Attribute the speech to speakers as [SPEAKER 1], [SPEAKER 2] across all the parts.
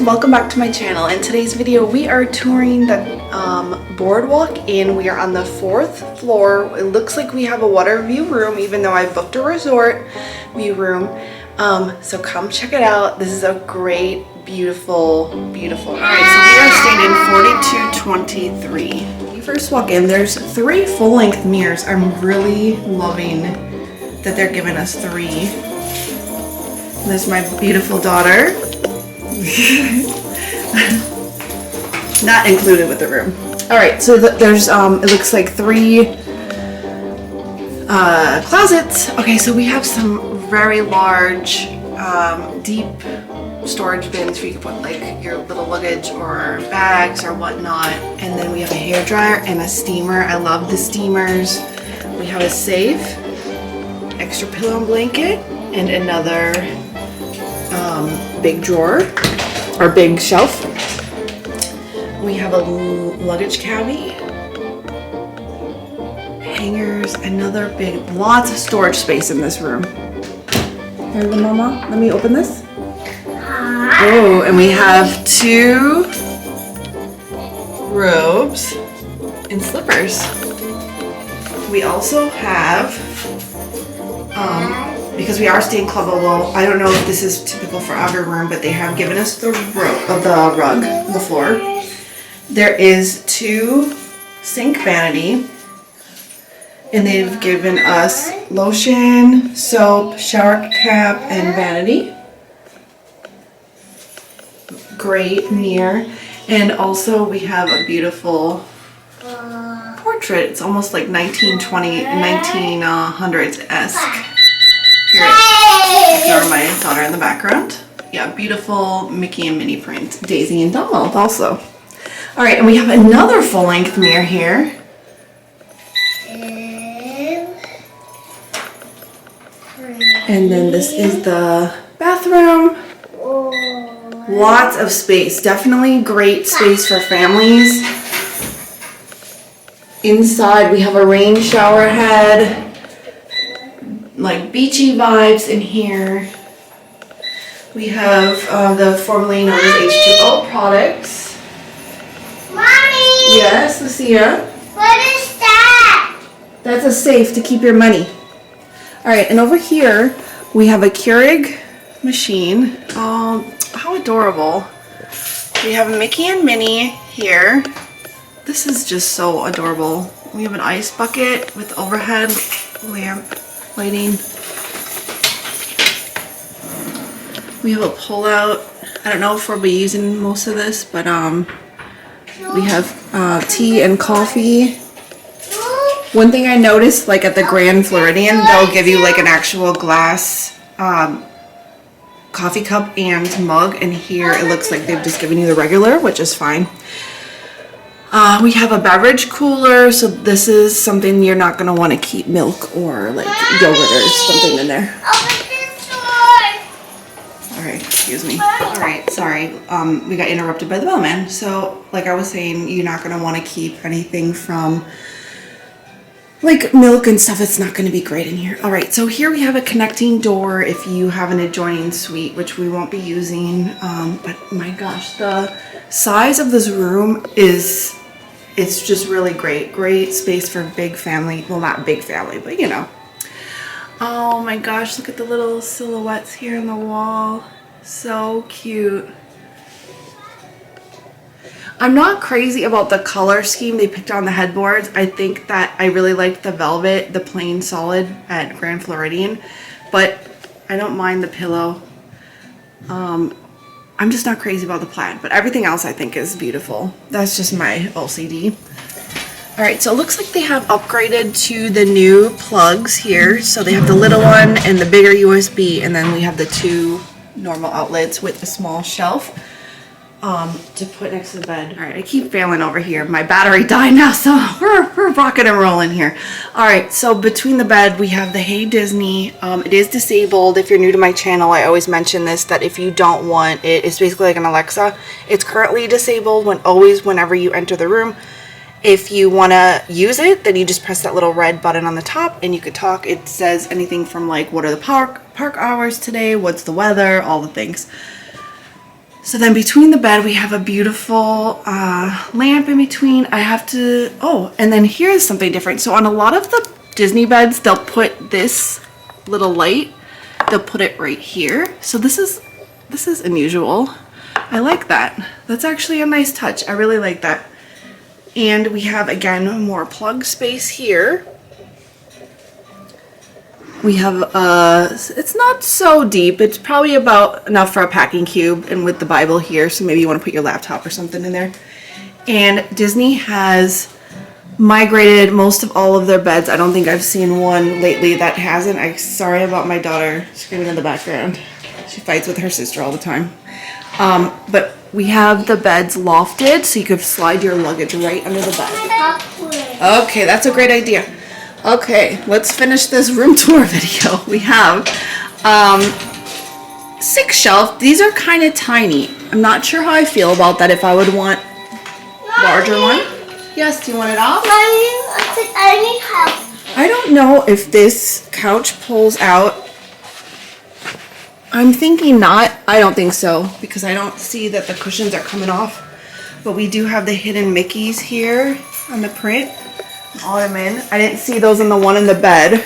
[SPEAKER 1] welcome back to my channel. In today's video we are touring the BoardWalk Inn. We are on the 4th floor. It looks like we have a water view room even though I booked a resort view room. So come check it out. This is a great, beautiful. Alright, so we are staying in 4223. When you first walk in, there's 3 full-length mirrors. I'm really loving that they're giving us 3. This is my beautiful daughter. Not included with the room. Alright, so there's it looks like 3 closets. Okay, so we have some very large deep storage bins where you can put like your little luggage or bags or whatnot. And then we have a hair dryer and a steamer. I love the steamers. We have a safe, extra pillow and blanket, and another big drawer or big shelf. We have a luggage cabbie, hangers, another big, lots of storage space in this room. Here, Mama, let me open this. Oh, and we have 2 robes and slippers. We also have because we are staying club level, I don't know if this is typical for every room, but they have given us the rug, the floor. There is 2 sink vanity, and they've given us lotion, soap, shower cap, and vanity. Great mirror. And also we have a beautiful portrait. It's almost like 1900s-esque. Ignore my daughter in the background. Yeah, beautiful Mickey and Minnie print. Daisy and Donald also. Alright, and we have another full-length mirror here. And then this is the bathroom. Lots of space. Definitely great space for families. Inside we have a rain shower head. Like beachy vibes in here. We have the formerly known as H2O products.
[SPEAKER 2] Mommy!
[SPEAKER 1] Yes, Lucia?
[SPEAKER 2] What is that?
[SPEAKER 1] That's a safe to keep your money. Alright, and over here we have a Keurig machine. Oh, how adorable. We have Mickey and Minnie here. This is just so adorable. We have an ice bucket with overhead lamp lighting. We have a pull-out. I don't know if we'll be using most of this, but we have tea and coffee. One thing I noticed, like at the Grand Floridian, they'll give you like an actual glass coffee cup and mug, and here it looks like they've just given you the regular, which is fine. We have a beverage cooler, so this is something you're not going to want to keep milk or like yogurt or something in there. Alright, excuse me. Alright, sorry. We got interrupted by the bellman. So, like I was saying, you're not going to want to keep anything from like milk and stuff. It's not going to be great in here. Alright, so here we have a connecting door if you have an adjoining suite, which we won't be using. But my gosh, the size of this room is, it's just really great. Great space for big family. Well, not big family, but you know. Oh my gosh, look at the little silhouettes here on the wall. So cute. I'm not crazy about the color scheme they picked on the headboards. I think that I really liked the velvet, the plain solid at Grand Floridian, but I don't mind the pillow. I'm just not crazy about the plaid, but everything else I think is beautiful. That's just my OCD. Alright, so it looks like they have upgraded to the new plugs here. So they have the little one and the bigger USB, and then we have the 2 normal outlets with the small shelf to put next to the bed. Alright, I keep failing over here. My battery died now, so we're rocking and rolling here. Alright, so between the bed we have the Hey Disney. It is disabled. If you're new to my channel, I always mention this, that if you don't want it, it's basically like an Alexa. It's currently disabled whenever you enter the room. If you want to use it, then you just press that little red button on the top and you could talk. It says anything from like, what are the park hours today, what's the weather, all the things. So then between the bed, we have a beautiful lamp in between. And then here's something different. So on a lot of the Disney beds, they'll put this little light, they'll put it right here. So this is unusual. I like that. That's actually a nice touch. I really like that. And we have, again, more plug space here. We have, it's not so deep. It's probably about enough for a packing cube, and with the Bible here, so maybe you want to put your laptop or something in there. And Disney has migrated most of all of their beds. I don't think I've seen one lately that hasn't. I'm sorry about my daughter screaming in the background. She fights with her sister all the time. But we have the beds lofted, so you could slide your luggage right under the bed. Okay, that's a great idea. Okay, let's finish this room tour video. We have 6 shelves. These are kind of tiny. I'm not sure how I feel about that, if I would want larger one. Yes, do you want it off?
[SPEAKER 2] Mommy, I need help.
[SPEAKER 1] I don't know if this couch pulls out. I'm thinking not. I don't think so, because I don't see that the cushions are coming off. But we do have the hidden Mickeys here on the print. Ottoman. I didn't see those in the one in the bed.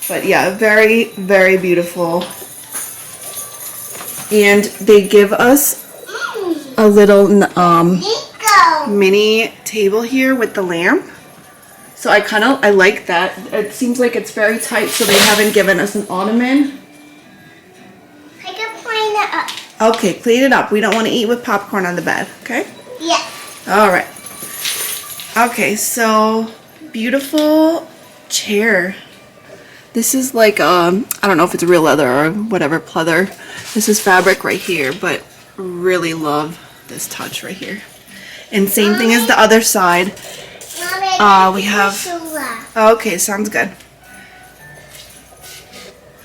[SPEAKER 1] But yeah, very, very beautiful. And they give us a little mini table here with the lamp. So I like that. It seems like it's very tight, so they haven't given us an ottoman.
[SPEAKER 2] I can clean it up.
[SPEAKER 1] Okay, clean it up. We don't want to eat with popcorn on the bed, okay?
[SPEAKER 2] Yeah.
[SPEAKER 1] All right. Okay, so beautiful chair. This is like, I don't know if it's real leather or whatever pleather. This is fabric right here, but really love this touch right here. And same thing as the other side.
[SPEAKER 2] Mommy,
[SPEAKER 1] We have, okay, sounds good.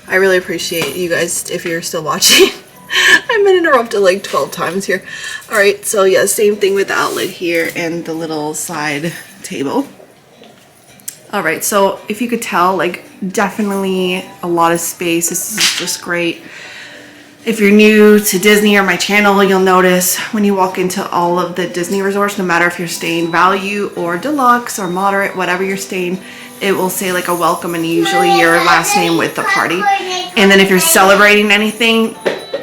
[SPEAKER 1] I really appreciate you guys if you're still watching. I've been interrupted like 12 times here. Alright, so yeah, same thing with the outlet here and the little side table. Alright, so if you could tell, like, definitely a lot of space. This is just great. If you're new to Disney or my channel, you'll notice when you walk into all of the Disney resorts, no matter if you're staying value or deluxe or moderate, whatever you're staying, it will say like a welcome and usually your last name with the party. And then if you're celebrating anything,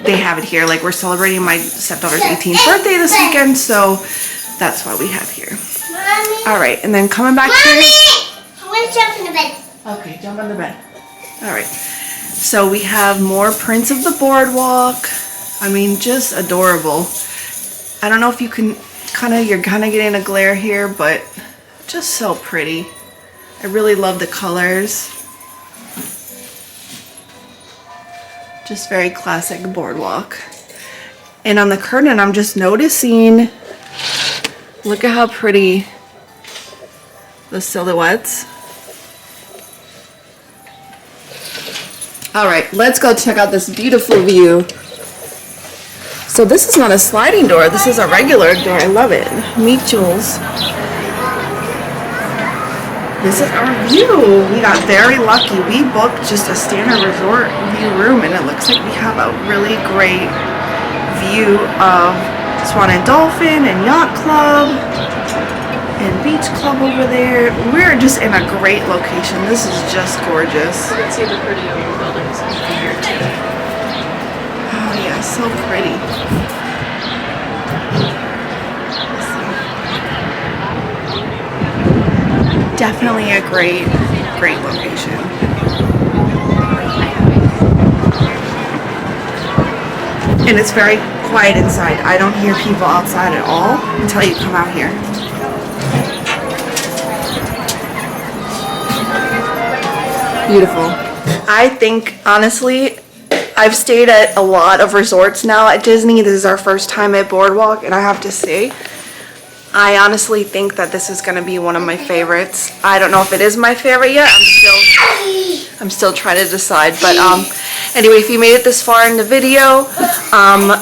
[SPEAKER 1] they have it here. Like, we're celebrating my stepdaughter's 18th birthday this weekend, so that's what we have here.
[SPEAKER 2] Mommy.
[SPEAKER 1] All right, and then coming back here.
[SPEAKER 2] I want to jump in the bed.
[SPEAKER 1] Okay, jump on the bed. All right, so we have more prints of the boardwalk. I mean, just adorable. I don't know if you can you're kind of getting a glare here, but just so pretty. I really love the colors. Just very classic boardwalk. And on the curtain, I'm just noticing, look at how pretty the silhouettes. All right, let's go check out this beautiful view. So this is not a sliding door, this is a regular door. I love it. Meet Jules. This is our view. We got very lucky. We booked just a standard resort view room, and it looks like we have a really great view of Swan and Dolphin and Yacht Club and Beach Club over there. We're just in a great location. This is just gorgeous.
[SPEAKER 3] You can see the pretty old buildings here too.
[SPEAKER 1] Oh yeah, so pretty. Definitely a great location. And it's very quiet inside. I don't hear people outside at all until you come out here. Beautiful. I think, honestly, I've stayed at a lot of resorts now at Disney. This is our first time at BoardWalk, and I have to say, I honestly think that this is going to be one of my favorites. I don't know if it is my favorite yet. I'm still trying to decide. But anyway, if you made it this far in the video, not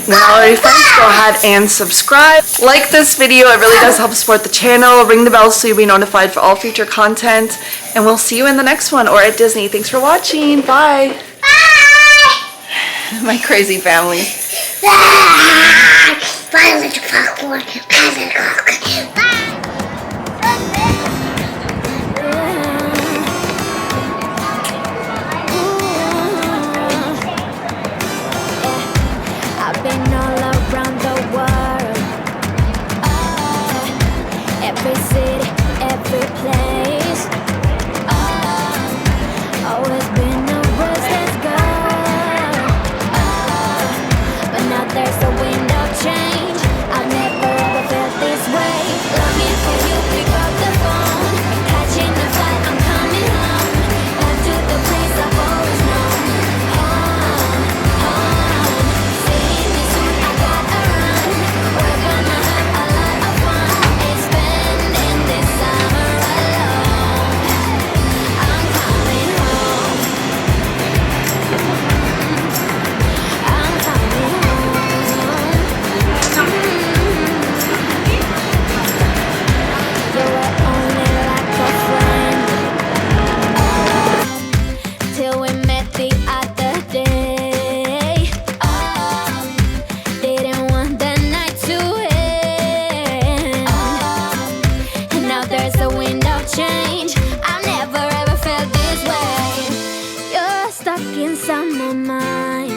[SPEAKER 1] already friends, go ahead and subscribe. Like this video. It really does help support the channel. Ring the bell so you'll be notified for all future content. And we'll see you in the next one or at Disney. Thanks for watching. Bye.
[SPEAKER 2] Bye.
[SPEAKER 1] My crazy family.
[SPEAKER 2] Bye, little popcorn. Bye, little popcorn. Bye.
[SPEAKER 4] I've been all around the world, every city, every place. Always been a restless girl, but now there's a wind of change. I've never ever felt this way. Longing for you, pick up the phone. Catching a flight, I'm coming home. Back to the place I've always known. Home, home. Seeing me soon, I gotta run. We're gonna have a lot of fun. It's spending this summer alone. I'm coming home. I'm coming home. You were only like a friend till we met the other day. Didn't want the night to end, and now there's a wind of change. I've never ever felt this way. You're stuck inside my mind.